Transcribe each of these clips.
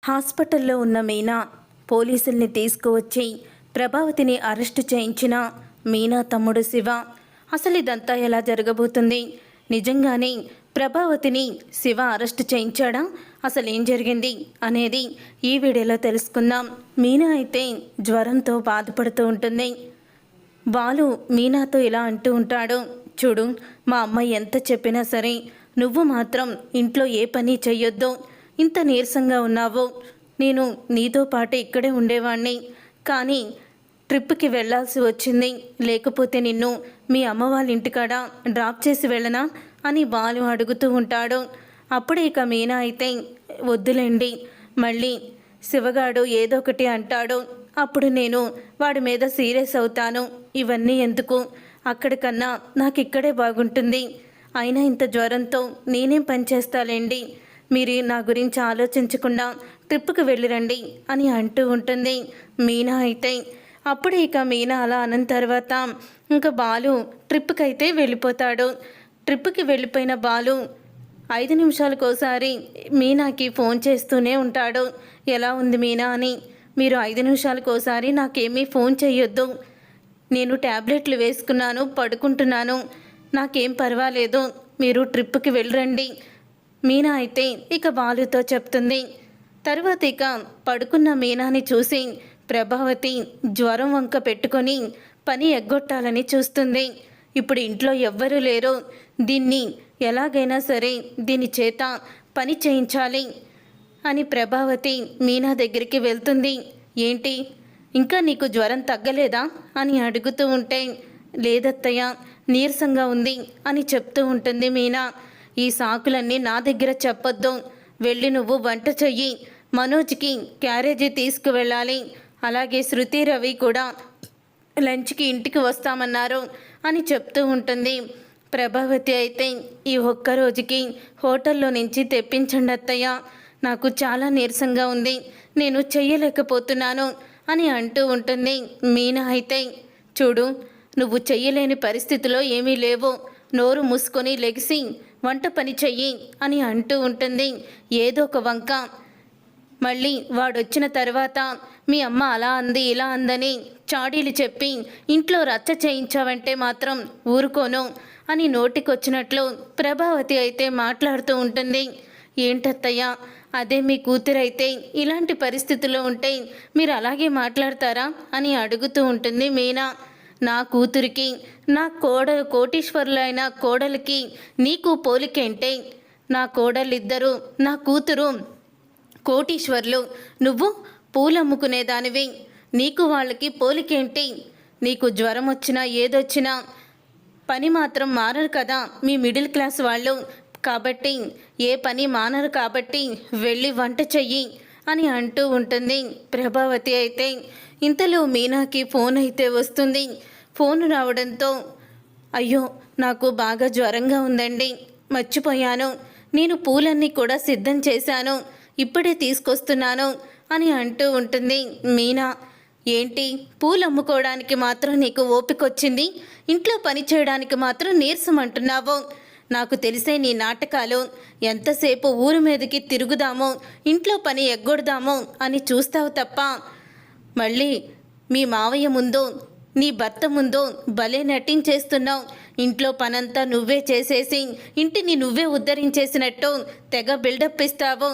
హాస్పిటల్లో ఉన్న మీనా పోలీసుల్ని తీసుకువచ్చి ప్రభావతిని అరెస్టు చేయించిన మీనా తమ్ముడు శివ. అసలు ఇదంతా ఎలా జరగబోతుంది? నిజంగానే ప్రభావతిని శివ అరెస్టు చేయించాడా? అసలు ఏం జరిగింది అనేది ఈ వీడియోలో తెలుసుకుందాం. మీనా అయితే జ్వరంతో బాధపడుతూ ఉంటుంది. బాలు మీనాతో ఇలా అంటూ ఉంటాడు, చూడు, మా అమ్మ ఎంత చెప్పినా సరే నువ్వు మాత్రం ఇంట్లో ఏ పని చెయ్యొద్దు. ఇంత నీరసంగా ఉన్నావు. నేను నీతో పాటు ఇక్కడే ఉండేవాణ్ణి, కానీ ట్రిప్కి వెళ్ళాల్సి వచ్చింది. లేకపోతే నిన్ను మీ అమ్మ వాళ్ళ ఇంటికాడ డ్రాప్ చేసి వెళ్ళనా అని బాలు అడుగుతూ ఉంటాడు. అప్పుడే ఇక మీనా అయితే వద్దులేండి, మళ్ళీ శివగాడు ఏదో ఒకటి అంటాడు, అప్పుడు నేను వాడి మీద సీరియస్ అవుతాను. ఇవన్నీ ఎందుకు? అక్కడికన్నా నాకు ఇక్కడే బాగుంటుంది. అయినా ఇంత జ్వరంతో నేనేం పని చేస్తాలేండి, మీరు నా గురించి ఆలోచించకుండా ట్రిప్కి వెళ్ళిరండి అని అంటూ ఉంటుంది మీనా అయితే. అప్పుడు ఇక మీనా అలా అన్న తర్వాత ఇంకా బాలు ట్రిప్కి అయితే వెళ్ళిపోతాడు. ట్రిప్కి వెళ్ళిపోయిన బాలు 5 నిమిషాలకోసారి మీనాకి ఫోన్ చేస్తూనే ఉంటాడు. ఎలా ఉంది మీనా అని. మీరు 5 నిమిషాలకోసారి నాకేమీ ఫోన్ చేయొద్దు. నేను ట్యాబ్లెట్లు వేసుకున్నాను, పడుకుంటున్నాను, నాకేం పర్వాలేదు, మీరు ట్రిప్కి వెళ్ళరండి మీనా అయితే ఇక బాలుతో చెప్తుంది. తర్వాత ఇక పడుకున్న మీనాని చూసి ప్రభావతి జ్వరం వంక పెట్టుకొని పని ఎగ్గొట్టాలని చూస్తుంది. ఇప్పుడు ఇంట్లో ఎవ్వరూ లేరు, దీన్ని ఎలాగైనా సరే దీని చేత పని చేయించాలి అని ప్రభావతి మీనా దగ్గరికి వెళ్తుంది. ఏంటి, ఇంకా నీకు జ్వరం తగ్గలేదా అని అడుగుతూ ఉంటే, లేదత్తయ్య, నీరసంగా ఉంది అని చెప్తూ ఉంటుంది మీనా. ఈ సాకులన్నీ నా దగ్గర చెప్పొద్దు. వెళ్ళి నువ్వు వంట చెయ్యి, మనోజ్కి క్యారేజీ తీసుకువెళ్ళాలి, అలాగే శృతి రవి కూడా లంచ్కి ఇంటికి వస్తామన్నారు అని చెప్తూ ఉంటుంది. ప్రభావతి అయితే ఈ ఒక్కరోజుకి హోటల్లో నుంచి తెప్పించండి అత్తయ్య, నాకు చాలా నీరసంగా ఉంది, నేను చెయ్యలేకపోతున్నాను అని అంటూ ఉంటుంది. మీనా అయితే, చూడు, నువ్వు చెయ్యలేని పరిస్థితిలో ఏమీ లేవు, నోరు మూసుకొని లెగిసి వంట పని చెయ్యి అని అంటూ ఉంటుంది. ఏదో ఒక వంక మళ్ళీ వాడొచ్చిన తర్వాత మీ అమ్మ అలా అంది ఇలా అందని చాడీలు చెప్పి ఇంట్లో రచ్చ చేయించావంటే మాత్రం ఊరుకోను అని నోటికొచ్చినట్లు ప్రభావతి అయితే మాట్లాడుతూ ఉంటుంది. ఏంటత్తయ్య, అదే మీ కూతురైతే ఇలాంటి పరిస్థితుల్లో ఉంటే మీరు అలాగే మాట్లాడతారా అని అడుగుతూ ఉంటుంది మీనా. నా కూతురికి, నా కోటీశ్వరులైన కోడలికి నీకు పోలికేంటే? నా కోడలిద్దరూ, నా కూతురు కోటీశ్వర్లు, నువ్వు పూలమ్ముకునేదానివి, నీకు వాళ్ళకి పోలికేంటి? నీకు జ్వరం వచ్చినా ఏదొచ్చినా పని మాత్రం మానరు కదా మీ మిడిల్ క్లాస్ వాళ్ళు, కాబట్టి ఏ పని మానరు, కాబట్టి వెళ్ళి వంట చెయ్యి అని అంటూ ఉంటుంది ప్రభావతి అయితే. ఇంతలో మీనాకి ఫోన్ అయితే వస్తుంది. ఫోన్ రావడంతో, అయ్యో, నాకు బాగా జ్వరంగా ఉందండి, మర్చిపోయాను, నేను పూలన్నీ కూడా సిద్ధం చేశాను, ఇప్పుడే తీసుకొస్తున్నాను అని అంటూ ఉంటుంది మీనా. ఏంటి, పూలు అమ్ముకోవడానికి మాత్రం నీకు ఓపికొచ్చింది, ఇంట్లో పని చేయడానికి మాత్రం నీరసం అంటున్నావు? నాకు తెలిసే నీ నాటకాలు. ఎంతసేపు ఊరు మీదకి తిరుగుదామో, ఇంట్లో పని ఎగ్గొడదామో అని చూస్తావు తప్ప మళ్ళీ మీ మావయ్య ముందు, నీ భర్త ముందు భలే నటించేస్తున్నావు. ఇంట్లో పనంతా నువ్వే చేసేసి ఇంటిని నువ్వే ఉద్ధరించేసినట్టు తెగ బిల్డప్ ఇస్తావు.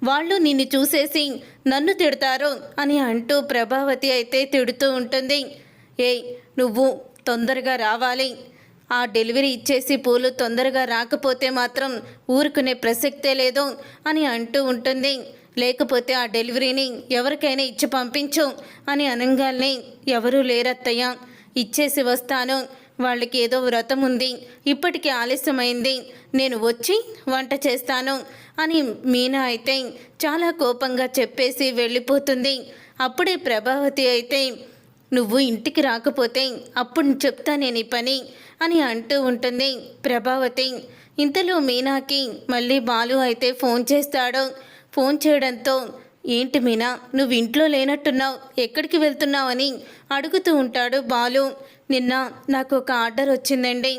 వాళ్ళు నిన్ను చూసేసి నన్ను తిడతారు అని అంటూ ప్రభావతి అయితే తిడుతూ ఉంటుంది. ఏయ్, నువ్వు తొందరగా రావాలి, ఆ డెలివరీ ఇచ్చేసి పూలు తొందరగా రాకపోతే మాత్రం ఊరుకునే ప్రసక్తే లేదు అని అంటూ ఉంటుంది. లేకపోతే ఆ డెలివరీని ఎవరికైనా ఇచ్చి పంపించు అని అనగానే, ఎవరూ లేరత్తయ్య, ఇచ్చేసి వస్తాను, వాళ్ళకి ఏదో వ్రతం ఉంది, ఇప్పటికీ ఆలస్యమైంది, నేను వచ్చి వంట చేస్తాను అని మీనా అయితే చాలా కోపంగా చెప్పేసి వెళ్ళిపోతుంది. అప్పుడే ప్రభావతి అయితే, నువ్వు ఇంటికి రాకపోతే అప్పుడు చెప్తా నేను ఈ పని అని అంటూ ఉంటుంది ప్రభావతి. ఇంతలో మీనాకి మళ్ళీ బాలు అయితే ఫోన్ చేస్తాడు. ఫోన్ చేయడంతో, ఏంటి మీనా, నువ్వు ఇంట్లో లేనట్టున్నావు, ఎక్కడికి వెళ్తున్నావు అని అడుగుతూ ఉంటాడు బాలు. నిన్న నాకు ఒక ఆర్డర్ వచ్చిందండి,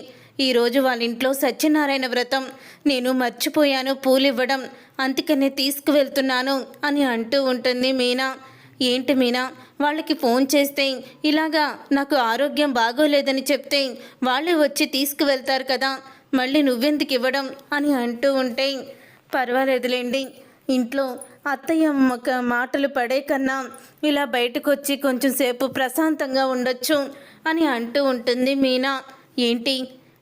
ఈరోజు వాళ్ళ ఇంట్లో సత్యనారాయణ వ్రతం, నేను మర్చిపోయాను పూలు ఇవ్వడం, అందుకనే తీసుకువెళ్తున్నాను అని అంటూ ఉంటుంది మీనా. ఏంటి మీనా, వాళ్ళకి ఫోన్ చేస్తే ఇలాగా నాకు ఆరోగ్యం బాగోలేదని చెప్తే వాళ్ళే వచ్చి తీసుకువెళ్తారు కదా, మళ్ళీ నువ్వెందుకు ఇవ్వడం అని అంటూ ఉంటే, పర్వాలేదులేండి, ఇంట్లో అత్తయ్య మాటలు పడే కన్నా ఇలా బయటకు వచ్చి కొంచెం సేపు ప్రశాంతంగా ఉండొచ్చు అని అంటూ ఉంటుంది మీనా. ఏంటి,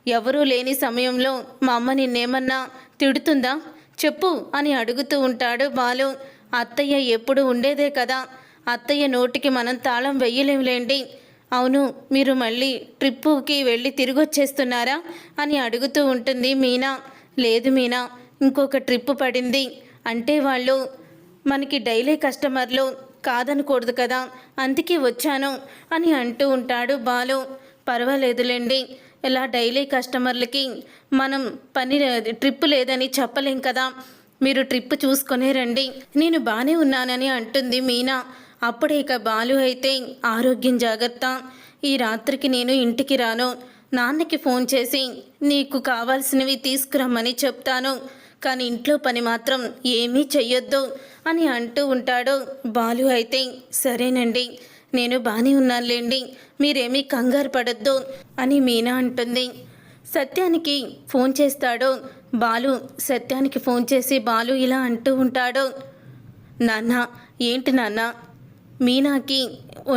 ఎవరూ లేని సమయంలో మా అమ్మ నిన్నేమన్నా తిడుతుందా చెప్పు అని అడుగుతూ ఉంటాడు బాలు. అత్తయ్య ఎప్పుడు ఉండేదే కదా, అత్తయ్య నోటికి మనం తాళం వెయ్యలేండి. అవును, మీరు మళ్ళీ ట్రిప్పుకి వెళ్ళి తిరిగి వచ్చేస్తున్నారా అని అడుగుతూ ఉంటుంది మీనా. లేదు మీనా, ఇంకొక ట్రిప్పు పడింది, అంటే వాళ్ళు మనకి డైలీ కస్టమర్లు, కాదనకూడదు కదా, అందుకే వచ్చాను అని అంటూ ఉంటాడు బాలు. పర్వాలేదులేండి, ఇలా డైలీ కస్టమర్లకి మనం ట్రిప్ లేదని చెప్పలేం కదా, మీరు ట్రిప్ చూసుకొనే రండి, నేను బాగానే ఉన్నానని అంటుంది మీనా. అప్పుడే ఇక బాలు అయితే, ఆరోగ్యం జాగ్రత్త, ఈ రాత్రికి నేను ఇంటికి రాను, నాన్నకి ఫోన్ చేసి నీకు కావాల్సినవి తీసుకురమ్మని చెప్తాను, కానీ ఇంట్లో పని మాత్రం ఏమీ చెయ్యొద్దు అని అంటూ ఉంటాడు. బాలు అయితే, సరేనండి, నేను బాగానే ఉన్నానులేండి, మీరేమీ కంగారు పడొద్దు అని మీనా అంటుంది. సత్యానికి ఫోన్ చేస్తాడు బాలు. సత్యానికి ఫోన్ చేసి బాలు ఇలా అంటూ ఉంటాడు. నాన్న, ఏంటి నాన్న, మీనాకి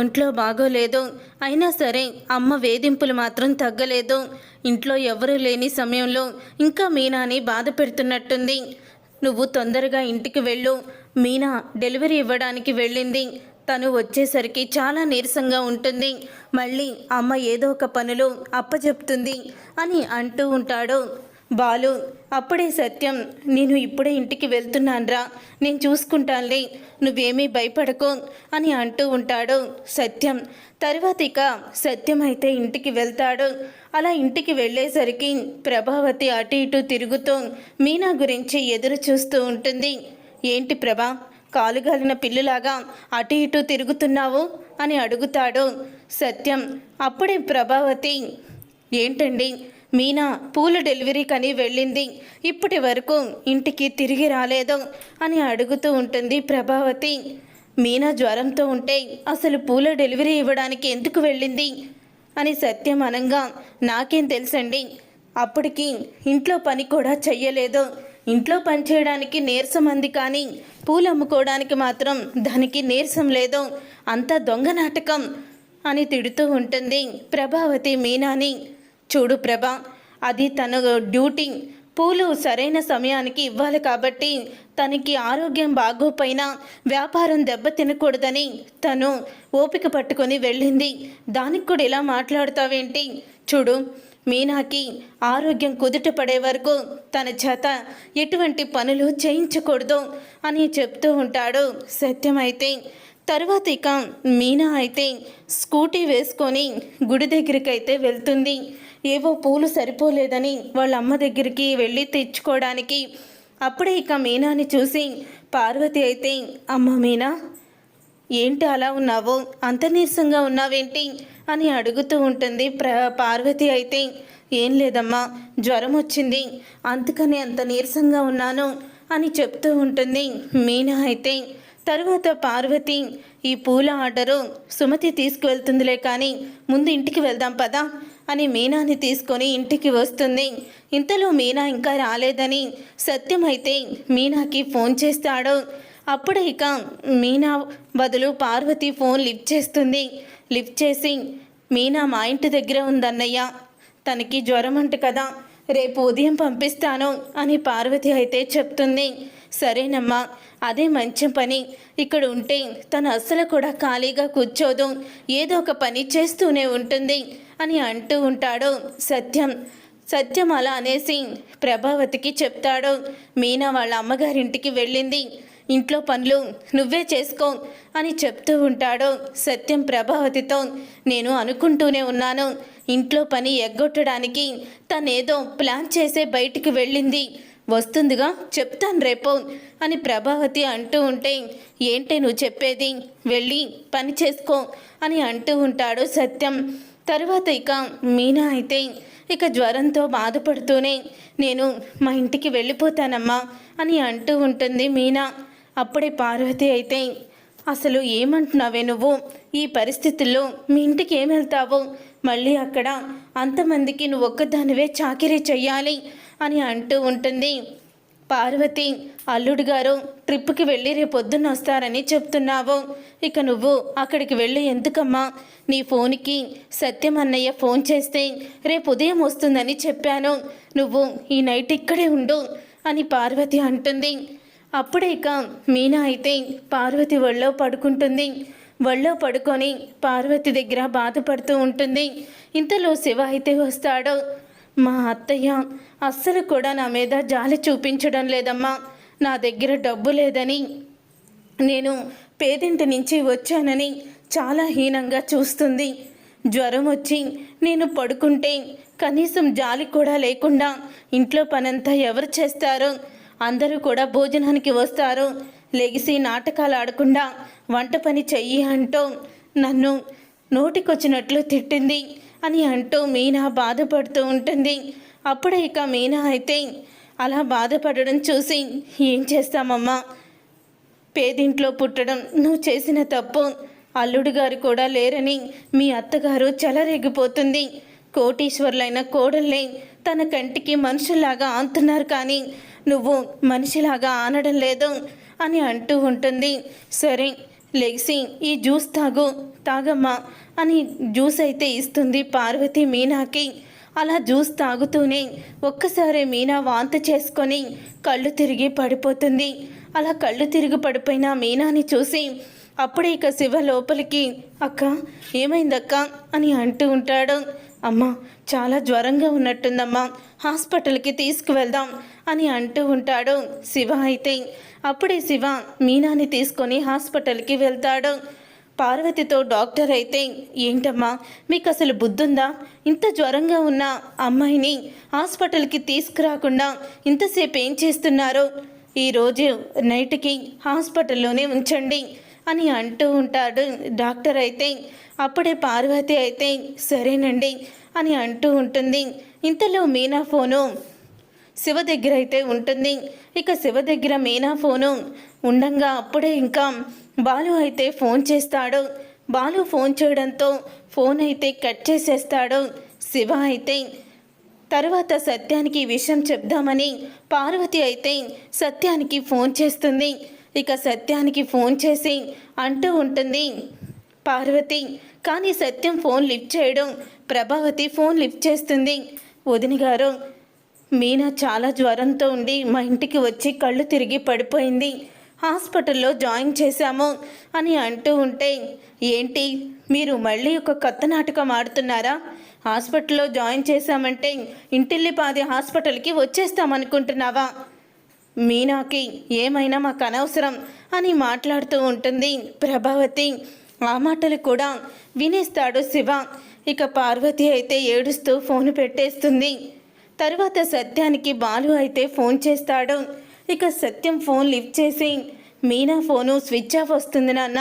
ఒంట్లో బాగోలేదు, అయినా సరే అమ్మ వేధింపులు మాత్రం తగ్గలేదు, ఇంట్లో ఎవరూ లేని సమయంలో ఇంకా మీనాని బాధ పెడుతున్నట్టుంది, నువ్వు తొందరగా ఇంటికి వెళ్ళు, మీనా డెలివరీ ఇవ్వడానికి వెళ్ళింది, తను వచ్చేసరికి చాలా నీరసంగా ఉంటుంది, మళ్ళీ అమ్మ ఏదో ఒక పనులు అప్పచెప్తుంది అని అంటూ ఉంటాడు బాలు. అప్పుడే సత్యం, నేను ఇప్పుడే ఇంటికి వెళ్తున్నాన్రా, నేను చూసుకుంటానులే, నువ్వేమీ భయపడకు అని అంటూ ఉంటాడు సత్యం. తర్వాత ఇక సత్యం అయితే ఇంటికి వెళ్తాడు. అలా ఇంటికి వెళ్ళేసరికి ప్రభావతి అటు ఇటు తిరుగుతూ మీనా గురించి ఎదురు చూస్తూ ఉంటుంది. ఏంటి ప్రభా, కాలుగాలిన పిల్లులాగా అటు ఇటు తిరుగుతున్నావు అని అడుగుతాడు సత్యం. అప్పుడే ప్రభావతి, ఏంటండి, మీనా పూల డెలివరీకని వెళ్ళింది, ఇప్పటి వరకు ఇంటికి తిరిగి రాలేదు అని అడుగుతూ ఉంటుంది ప్రభావతి. మీనా జ్వరంతో ఉంటే అసలు పూల డెలివరీ ఇవ్వడానికి ఎందుకు వెళ్ళింది అని సత్యం అనంగా, నాకేం తెలుసండి, అప్పటికి ఇంట్లో పని కూడా చెయ్యలేదు, ఇంట్లో పని చేయడానికి నీరసం అంది, కానీ పూలు అమ్ముకోవడానికి మాత్రం దానికి నీరసం లేదు, అంతా దొంగ నాటకం అని తిడుతూ ఉంటుంది ప్రభావతి మీనాని. చూడు ప్రభా, అది తన డ్యూటీ, పూలు సరైన సమయానికి ఇవ్వాలి కాబట్టి తనకి ఆరోగ్యం బాగోపోయినా వ్యాపారం దెబ్బతినకూడదని తను ఓపిక పట్టుకొని వెళ్ళింది, దానికి కూడా ఇలా మాట్లాడుతావేంటి? చూడు, మీనాకి ఆరోగ్యం కుదుట పడే వరకు తన చేత ఎటువంటి పనులు చేయించకూడదు అని చెప్తూ ఉంటాడు సత్యం. అయితే తర్వాత ఇక మీనా అయితే స్కూటీ వేసుకొని గుడి దగ్గరికి అయితే వెళ్తుంది. ఏవో పూలు సరిపోలేదని వాళ్ళ అమ్మ దగ్గరికి వెళ్ళి తెచ్చుకోవడానికి. అప్పుడే ఇక మీనాని చూసి పార్వతి అయితే, అమ్మ మీనా, ఏంటి అలా ఉన్నావు, అంత నీరసంగా ఉన్నావేంటి అని అడుగుతూ ఉంటుంది పార్వతి. అయితే ఏం లేదమ్మా, జ్వరం వచ్చింది, అందుకని అంత నీరసంగా ఉన్నాను అని చెప్తూ ఉంటుంది మీనా. అయితే తరువాత పార్వతి, ఈ పూల ఆర్డరు సుమతి తీసుకువెళ్తుందిలే, కానీ ముందు ఇంటికి వెళ్దాం పదా అని మీనాని తీసుకొని ఇంటికి వస్తుంది. ఇంతలో మీనా ఇంకా రాలేదని సత్యం అయితే మీనాకి ఫోన్ చేస్తాడు. అప్పుడే ఇక మీనా బదులు పార్వతి ఫోన్ లిఫ్ట్ చేస్తుంది. లిఫ్ట్ చేసి, మీనా మా ఇంటి దగ్గర ఉందన్నయ్య, తనకి జ్వరం అంట కదా, రేపు ఉదయం పంపిస్తాను అని పార్వతి అయితే చెప్తుంది. సరేనమ్మా, అదే మంచి పని, ఇక్కడ ఉంటే తను అస్సలు కూడా ఖాళీగా కూర్చోదు, ఏదో ఒక పని చేస్తూనే ఉంటుంది అని అంటూ ఉంటాడు సత్యం. సత్యం అలా అనేసి ప్రభావతికి చెప్తాడు. మీనా వాళ్ళ అమ్మగారింటికి వెళ్ళింది, ఇంట్లో పనులు నువ్వే చేసుకో అని చెప్తూ ఉంటాడు సత్యం ప్రభావతితో. నేను అనుకుంటూనే ఉన్నాను, ఇంట్లో పని ఎగ్గొట్టడానికి తనేదో ప్లాన్ చేసే బయటికి వెళ్ళింది, వస్తుందిగా, చెప్తాను రేపు అని ప్రభావతి అంటూ ఉంటే, ఏంటే నువ్వు చెప్పేది, వెళ్ళి పని చేసుకో అని అంటూ ఉంటాడు సత్యం. తరువాత ఇక మీనా అయితే ఇక జ్వరంతో బాధపడుతూనే నేను మా ఇంటికి వెళ్ళిపోతానమ్మా అని అంటూ ఉంటుంది మీనా. అప్పుడే పార్వతి అయితే అసలు ఏమంటున్నావే నువ్వు? ఈ పరిస్థితుల్లో మీ ఇంటికి ఏం వెళ్తావు? మళ్ళీ అక్కడ అంతమందికి నువ్వు ఒక్కదానివే చాకిరీ చెయ్యాలి అని అంటూ ఉంటుంది. పార్వతి, అల్లుడు గారు ట్రిప్కి వెళ్ళి రేపొద్దున్న వస్తారని చెప్తున్నావు. ఇక నువ్వు అక్కడికి వెళ్ళి ఎందుకమ్మా? నీ ఫోన్కి సత్యం అన్నయ్య ఫోన్ చేస్తే రేపు ఉదయం వస్తుందని చెప్పాను. నువ్వు ఈ నైట్ ఇక్కడే ఉండు అని పార్వతి అంటుంది. అప్పుడే ఇక మీనా అయితే పార్వతి ఒళ్ళో పడుకుంటుంది. ఒళ్ళో పడుకొని పార్వతి దగ్గర బాధపడుతూ ఉంటుంది. ఇంతలో శివ అయితే వస్తాడు. మా అత్తయ్య అస్సలు కూడా నా మీద జాలి చూపించడం లేదమ్మా. నా దగ్గర డబ్బు లేదని, నేను పేదింటి నుంచి వచ్చానని చాలా హీనంగా చూస్తుంది. జ్వరం వచ్చి నేను పడుకుంటే కనీసం జాలి కూడా లేకుండా ఇంట్లో పనంతా ఎవరు చేస్తారు? అందరూ కూడా భోజనానికి వస్తారు. లెగిసి నాటకాలు ఆడకుండా వంట పని చెయ్యి అంటూ నన్ను నోటికొచ్చినట్లు తిట్టింది అని అంటూ మీనా బాధపడుతూ ఉంటుంది. అప్పుడే ఇక మీనా అయితే అలా బాధపడడం చూసి ఏం చేస్తామమ్మా, పేదింట్లో పుట్టడం నువ్వు చేసిన తప్పు. అల్లుడు గారు కూడా లేరని మీ అత్తగారు చెలరేగిపోతుంది. కోటీశ్వర్లైన కోడళ్ళే తన కంటికి మనుషుల్లాగా ఆంతున్నారు, కానీ నువ్వు మనిషిలాగా ఆనడం లేదు అని అంటూ ఉంటుంది. సరే లెగిసి ఈ జ్యూస్ తాగమ్మా అని జ్యూస్ అయితే ఇస్తుంది పార్వతి మీనాకి. అలా జ్యూస్ తాగుతూనే ఒక్కసారి మీనా వాంతి చేసుకొని కళ్ళు తిరిగి పడిపోతుంది. అలా కళ్ళు తిరిగి పడిపోయిన మీనాని చూసి అప్పుడే ఇక శివ లోపలికి అక్క ఏమైందక్క అని అంటూ ఉంటాడు. అమ్మా చాలా జ్వరంగా ఉన్నట్టుందమ్మా, హాస్పిటల్కి తీసుకువెళ్దాం అని అంటూ ఉంటాడు శివ అయితే. అప్పుడే శివ మీనాని తీసుకొని హాస్పిటల్కి వెళ్తాడు. పార్వతితో డాక్టర్ అయితే ఏంటమ్మా మీకు అసలు బుద్ధుందా? ఇంత జ్వరంగా ఉన్న అమ్మాయిని హాస్పిటల్కి తీసుకురాకుండా ఇంతసేపు ఏం చేస్తున్నారు? ఈరోజు నైట్కి హాస్పిటల్లోనే ఉంచండి అని అంటూ ఉంటాడు డాక్టర్ అయితే. అప్పుడే పార్వతి అయితే సరేనండి అని అంటూ ఉంటుంది. ఇంతలో మీనా ఫోను శివ దగ్గర అయితే ఉంటుంది. ఇక శివ దగ్గర మీనా ఫోను ఉండంగా అప్పుడే ఇంకా బాలు అయితే ఫోన్ చేస్తాడు. బాలు ఫోన్ చేయడంతో ఫోన్ అయితే కట్ చేసేస్తాడు శివ అయితే. తర్వాత సత్యానికి ఈ విషయం చెప్దామని పార్వతి అయితే సత్యానికి ఫోన్ చేస్తుంది. ఇక సత్యానికి ఫోన్ చేసి అంటూ ఉంటుంది పార్వతి. కానీ సత్యం ఫోన్ లిఫ్ట్ చేయడం, ప్రభావతి ఫోన్ లిఫ్ట్ చేస్తుంది. వదిన గారు, మీనా చాలా జ్వరంతో ఉండి మా ఇంటికి వచ్చి కళ్ళు తిరిగి పడిపోయింది, హాస్పిటల్లో జాయిన్ చేశాము అని అంటూ ఉంటే ఏంటి మీరు మళ్ళీ ఒక కొత్త నాటకం ఆడుతున్నారా? హాస్పిటల్లో జాయిన్ చేశామంటే ఇంటిల్లిపాది హాస్పిటల్కి వచ్చేస్తామనుకుంటున్నావా? మీనాకి ఏమైనా మాకు అనవసరం అని మాట్లాడుతూ ఉంటుంది ప్రభావతి. ఆ మాటలు కూడా వినేస్తాడు శివ. ఇక పార్వతి అయితే ఏడుస్తూ ఫోన్ పెట్టేస్తుంది. తర్వాత సత్యానికి బాలు అయితే ఫోన్ చేస్తాడు. ఇక సత్యం ఫోన్ లిఫ్ట్ చేసి మీనా ఫోను స్విచ్ ఆఫ్ వస్తుంది నాన్న,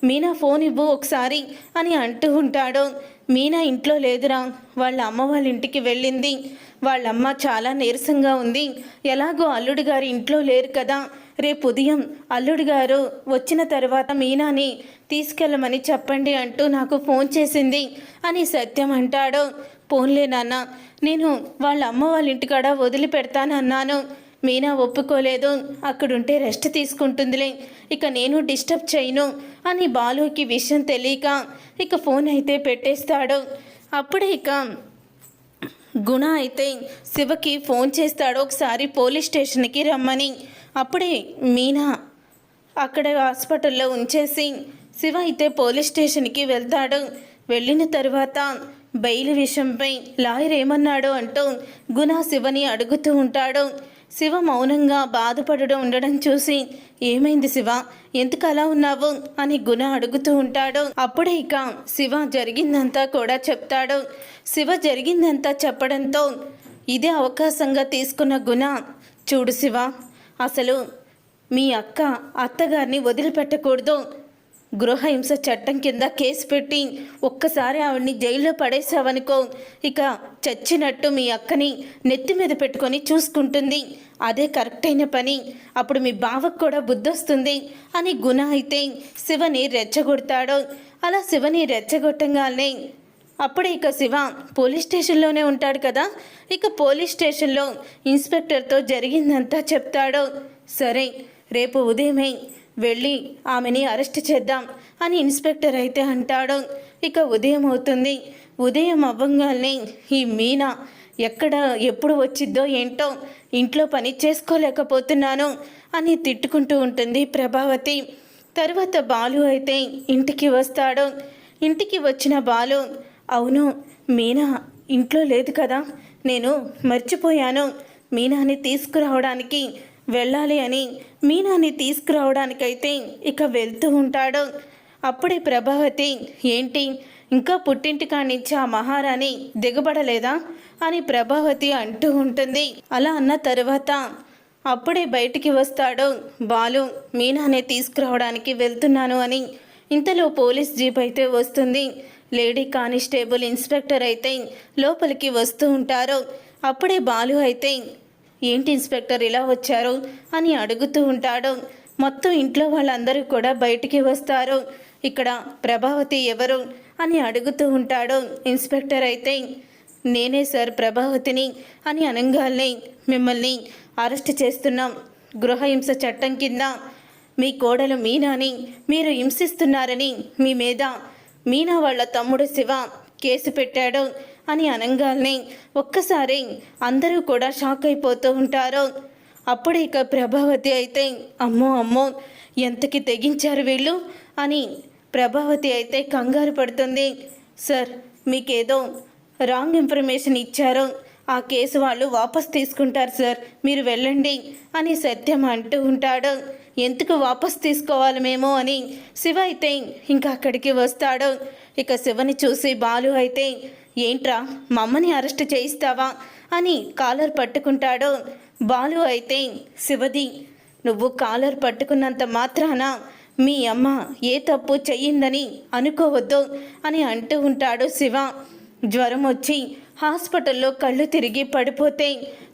మీనా ఫోన్ ఇవ్వు ఒకసారి అని అంటూ ఉంటాడు. మీనా ఇంట్లో లేదురా, వాళ్ళ అమ్మ వాళ్ళ ఇంటికి వెళ్ళింది. వాళ్ళమ్మ చాలా నీరసంగా ఉంది. ఎలాగో అల్లుడు గారు ఇంట్లో లేరు కదా, రేపు ఉదయం అల్లుడు గారు వచ్చిన తర్వాత మీనాని తీసుకెళ్ళమని చెప్పండి అంటూ నాకు ఫోన్ చేసింది అని సత్యం అంటాడు. పోన్లే నాన్న, నేను వాళ్ళ అమ్మ వాళ్ళ ఇంటికాడ వదిలిపెడతానన్నాను. మీనా ఒప్పుకోలేదు, అక్కడుంటే రెస్ట్ తీసుకుంటుందిలే, ఇక నేను డిస్టర్బ్ చేయను అని బాలుకి విషయం తెలియక ఇక ఫోన్ అయితే పెట్టేస్తాడు. అప్పుడే ఇక గుణ అయితే శివకి ఫోన్ చేస్తాడు ఒకసారి పోలీస్ స్టేషన్కి రమ్మని. అప్పుడే మీనా అక్కడ హాస్పిటల్లో ఉంచేసి శివ అయితే పోలీస్ స్టేషన్కి వెళ్తాడు. వెళ్ళిన తర్వాత బెయిల్ విషయంపై లాయర్ ఏమన్నాడు అంటూ గుణ శివని అడుగుతూ ఉంటాడు. శివ మౌనంగా బాధపడడం ఉండడం చూసి ఏమైంది శివ, ఎందుకు అలా ఉన్నావు అని గుణ అడుగుతూ ఉంటాడు. అప్పుడే ఇక శివ జరిగిందంతా కూడా చెప్తాడు. శివ జరిగిందంతా చెప్పడంతో ఇదే అవకాశంగా తీసుకున్న గుణ, చూడు శివ, అసలు మీ అత్తగారిని వదిలిపెట్టకూడదు, గృహహింస చట్టం కింద కేసు పెట్టి ఒక్కసారి ఆవిడ్ని జైల్లో పడేసావనుకో, ఇక చచ్చినట్టు మీ అక్కని నెత్తి మీద పెట్టుకొని చూసుకుంటుంది. అదే కరెక్ట్ అయిన పని. అప్పుడు మీ బావకు కూడా బుద్ధొస్తుంది అని గుణ అయితే శివని రెచ్చగొడతాడు. అలా శివని రెచ్చగొట్టంగానే అప్పుడే ఇక శివ పోలీస్ స్టేషన్లోనే ఉంటాడు కదా. ఇక పోలీస్ స్టేషన్లో ఇన్స్పెక్టర్తో జరిగిందంతా చెప్తాడు. సరే, రేపు ఉదయమే వెళ్ళి ఆమెని అరెస్ట్ చేద్దాం అని ఇన్స్పెక్టర్ అయితే అంటాడు. ఇక ఉదయం అవుతుంది. ఉదయం అవ్వంగానే ఈ మీనా ఎక్కడ ఎప్పుడు వచ్చిద్దో ఏంటో, ఇంట్లో పని చేసుకోలేకపోతున్నాను అని తిట్టుకుంటూ ఉంటుంది ప్రభావతి. తర్వాత బాలు అయితే ఇంటికి వస్తాడు. ఇంటికి వచ్చిన బాలు, అవును మీనా ఇంట్లో లేదు కదా, నేను మర్చిపోయాను, మీనాని తీసుకురావడానికి వెళ్ళాలి అని మీనాని తీసుకురావడానికైతే ఇక వెళ్తూ ఉంటాడు. అప్పుడే ప్రభావతి, ఏంటి ఇంకా పుట్టింటి కానించి ఆ మహారాణి దిగబడలేదా అని ప్రభావతి అంటూ ఉంటుంది. అలా అన్న తర్వాత అప్పుడే బయటికి వస్తాడు బాలు, మీనానే తీసుకురావడానికి వెళ్తున్నాను అని. ఇంతలో పోలీస్ జీప్ అయితే వస్తుంది. లేడీ కానిస్టేబుల్ ఇన్స్పెక్టర్ అయితే లోపలికి వస్తూ ఉంటారు. అప్పుడే బాలు అయితే, ఏంటి ఇన్స్పెక్టర్ ఇలా వచ్చారు అని అడుగుతూ ఉంటాడు. మొత్తం ఇంట్లో వాళ్ళందరూ కూడా బయటికి వస్తారు. ఇక్కడ ప్రభావతి ఎవరు అని అడుగుతూ ఉంటాడు. ఇన్స్పెక్టర్ అయితే, నేనే సార్ ప్రభావతిని అని అనగానే, మిమ్మల్ని అరెస్ట్ చేస్తున్నాం, గృహహింస చట్టం కింద మీ కోడలు మీనాని మీరు హింసిస్తున్నారని మీ మీద మీనా వాళ్ళ తమ్ముడు శివ కేసు పెట్టాడు అని అనగానే ఒక్కసారి అందరూ కూడా షాక్ అయిపోతూ ఉంటారు. అప్పుడే ఇక ప్రభావతి అయితే, అమ్మో అమ్మో ఎంతకి తెగించారు వీళ్ళు అని ప్రభావతి అయితే కంగారు పడుతుంది. సార్, మీకేదో రాంగ్ ఇన్ఫర్మేషన్ ఇచ్చారు, ఆ కేసు వాళ్ళు వాపస్ తీసుకుంటారు సార్, మీరు వెళ్ళండి అని సత్యం అంటూ ఉంటాడు. ఎందుకు వాపస్ తీసుకోవాలి మేము అని శివ అయితే ఇంకా అక్కడికి వస్తాడు. ఇక శివని చూసి బాలు అయితే, ఏంట్రా మమ్మని అరెస్ట్ చేయిస్తావా అని కాలర్ పట్టుకుంటాడు. బాలు అయితే, శివది నువ్వు కాలర్ పట్టుకున్నంత మాత్రాన మీ అమ్మ ఏ తప్పు చెయ్యిందని అనుకోవద్దు అని అంటూ ఉంటాడు శివ. జ్వరం వచ్చి హాస్పిటల్లో కళ్ళు తిరిగి పడిపోతే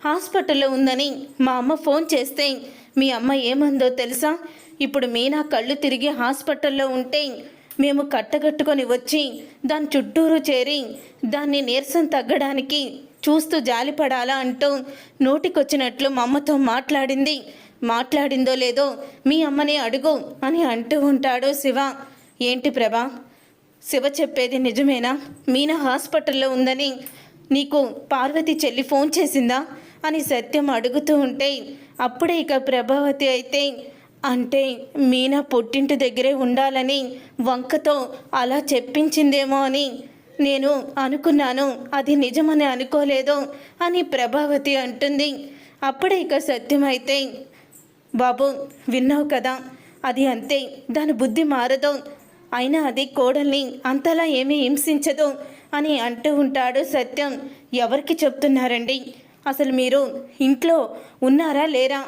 హాస్పిటల్లో ఉందని మా అమ్మ ఫోన్ చేస్తే మీ అమ్మ ఏమందో తెలుసా? ఇప్పుడు మీనా కళ్ళు తిరిగి హాస్పిటల్లో ఉంటే మేము కట్టగట్టుకొని వచ్చి దాని చుట్టూరు చేరి దాన్ని నీరసం తగ్గడానికి చూస్తూ జాలిపడాలా అంటూ నోటికొచ్చినట్లు మా అమ్మతో మాట్లాడింది. మాట్లాడిందో లేదో మీ అమ్మని అడుగు అని అంటూ ఉంటాడు శివ. ఏంటి ప్రభా, శివ చెప్పేది నిజమేనా? మీనా హాస్పిటల్లో ఉందని నీకు పార్వతి చెల్లి ఫోన్ చేసిందా అని సత్యం అడుగుతూ ఉంటే అప్పుడే ఇక ప్రభావతి అయితే, అంటే మీనా పుట్టింటి దగ్గరే ఉండాలని వంకతో అలా చెప్పించిందేమో అని నేను అనుకున్నాను, అది నిజమని అనుకోలేదు అని ప్రభావతి అంటుంది. అప్పుడే ఇక సత్యం అయితే, బాబు విన్నావు కదా, అది అంతే, దాని బుద్ధి మారదు, అయినా అది కోడల్ని అంతలా ఏమీ హింసించదు అని అంటూ ఉంటాడు సత్యం. ఎవరికి చెప్తున్నారండి? అసలు మీరు ఇంట్లో ఉన్నారా లేరా?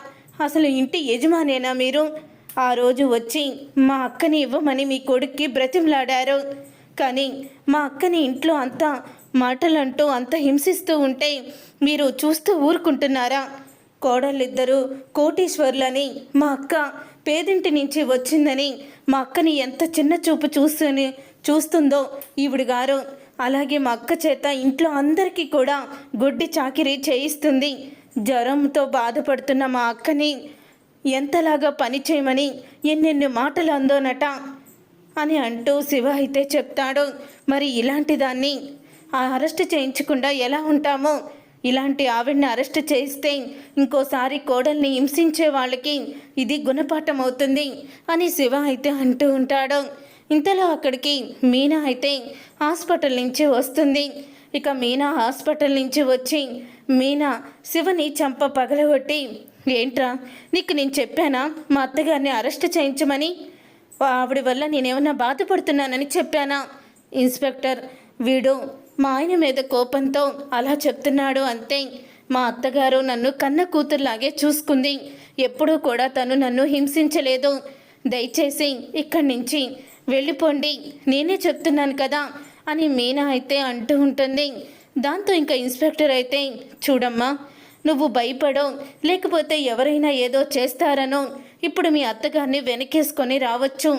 అసలు ఇంటి యజమానేనా మీరు? ఆ రోజు వచ్చి మా అక్కని ఇవ్వమని మీ కొడుక్కి బ్రతిమలాడారు, కానీ మా అక్కని ఇంట్లో అంత మాటలంటూ అంత హింసిస్తూ ఉంటే మీరు చూస్తూ ఊరుకుంటున్నారా? కోడళ్ళిద్దరూ కోటీశ్వర్లని, మా అక్క పేదింటి నుంచి వచ్చిందని మా అక్కని ఎంత చిన్న చూపు చూస్తుందో ఈవిడ గారు. అలాగే మా అక్క చేత ఇంట్లో అందరికీ కూడా గుడ్డి చాకిరీ చేయిస్తుంది. జ్వరంతో బాధపడుతున్న మా అక్కని ఎంతలాగా పని చేయమని ఎన్నెన్ని మాటలు అందోనట అని అంటూ శివ అయితే చెప్తాడు. మరి ఇలాంటి దాన్ని అరెస్ట్ చేయించకుండా ఎలా ఉంటామో, ఇలాంటి ఆవిడ్ని అరెస్ట్ చేయిస్తే ఇంకోసారి కోడల్ని హింసించే వాళ్ళకి ఇది గుణపాఠం అవుతుంది అని శివ అయితే అంటూ ఉంటాడు. ఇంతలో అక్కడికి మీనా అయితే హాస్పిటల్ నుంచి వస్తుంది. ఇక మీనా హాస్పిటల్ నుంచి వచ్చి మీనా శివని చంప పగలగొట్టి, ఏంట్రా నీకు నేను చెప్పానా మా అత్తగారిని అరెస్ట్ చేయించమని? ఆవిడ వల్ల నేనేమన్నా బాధపడుతున్నానని చెప్పానా? ఇన్స్పెక్టర్, వీడు మా ఆయన మీద కోపంతో అలా చెప్తున్నాడు అంతే. మా అత్తగారు నన్ను కన్న కూతురులాగే చూసుకుంది, ఎప్పుడూ కూడా తను నన్ను హింసించలేదు. దయచేసి ఇక్కడి నుంచి వెళ్ళిపోండి, నేనే చెప్తున్నాను కదా అని మీనా అయితే అంటూ ఉంటుంది. దాంతో ఇంకా ఇన్స్పెక్టర్ అయితే, చూడమ్మా, నువ్వు భయపడో లేకపోతే ఎవరైనా ఏదో చేస్తారనో ఇప్పుడు మీ అత్తగారిని వెనకేసుకొని రావచ్చు.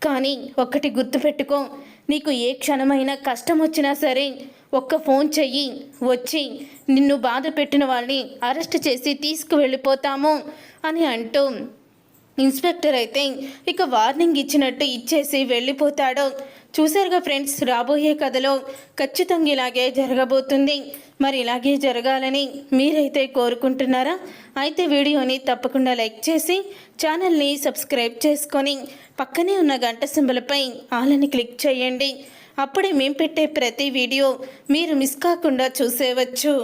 కానీ ఒక్కటి గుర్తుపెట్టుకో, నీకు ఏ క్షణమైనా కష్టం వచ్చినా సరే ఒక్క ఫోన్ చెయ్యి, వచ్చి నిన్ను బాధ పెట్టిన వాళ్ళని అరెస్ట్ చేసి తీసుకువెళ్ళిపోతాము అని అంటూ ఇన్స్పెక్టర్ అయితే ఇక వార్నింగ్ ఇచ్చినట్టు ఇచ్చేసి వెళ్ళిపోతాడు. చూసారుగా ఫ్రెండ్స్, రాబోయే కథలో ఖచ్చితంగా ఇలాగే జరగబోతుంది. మరి ఇలాగే జరగాలని మీరైతే కోరుకుంటున్నారా? అయితే వీడియోని తప్పకుండా లైక్ చేసి ఛానల్ని సబ్స్క్రైబ్ చేసుకొని పక్కనే ఉన్న గంట సింబల్పై ఆలని క్లిక్ చేయండి. అప్పుడే మేము పెట్టే ప్రతి వీడియో మీరు మిస్ కాకుండా చూసేవచ్చు.